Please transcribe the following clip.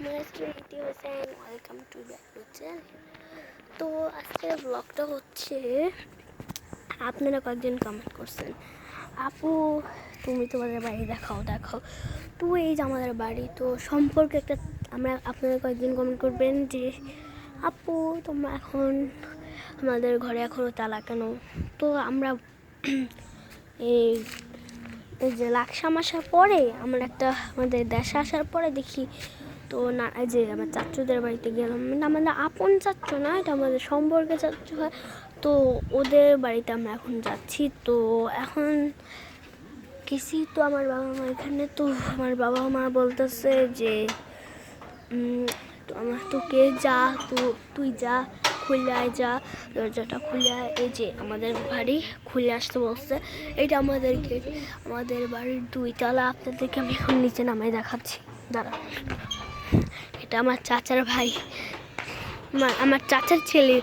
Welcome to back to channel. তো আজকের ব্লগটা হচ্ছে, আপনারা কয়েকজন কমেন্ট করছেন, আপু তুমি তোমাদের বাড়ি দেখাও। তো এই যে আমাদের বাড়ি তো সম্পর্কে একটা আপনারা কয়েকজন কমেন্ট করবেন যে আপু তোমরা এখন আমাদের ঘরে এখনও তালা কেন। তো আমরা এই এই যে লাকসাম আসার পরে আমাদের দেশে আসার পরে দেখি তো না, যে আমার চাচুদের বাড়িতে গেলাম, মানে আমাদের আপন চাচ্চু না, এটা আমাদের সম্পর্কে চাচ্চু হয়। তো ওদের বাড়িতে আমরা এখন যাচ্ছি। তো এখন গেছি তো আমার বাবা মা এখানে। তো আমার বাবা মা বলতেছে যে তো আমার তোকে তুই যা খুলে যা, দরজাটা খুলে। এই যে আমাদের বাড়ি খুলে আসতে বলছে। এটা আমাদের গেট, আমাদের বাড়ির 2 তলা। আপনাদেরকে আমি এখন নিচে নামাই দেখাচ্ছি, দাঁড়া। এটা আমার চাচার ভাই, আমার চাচার ছেলে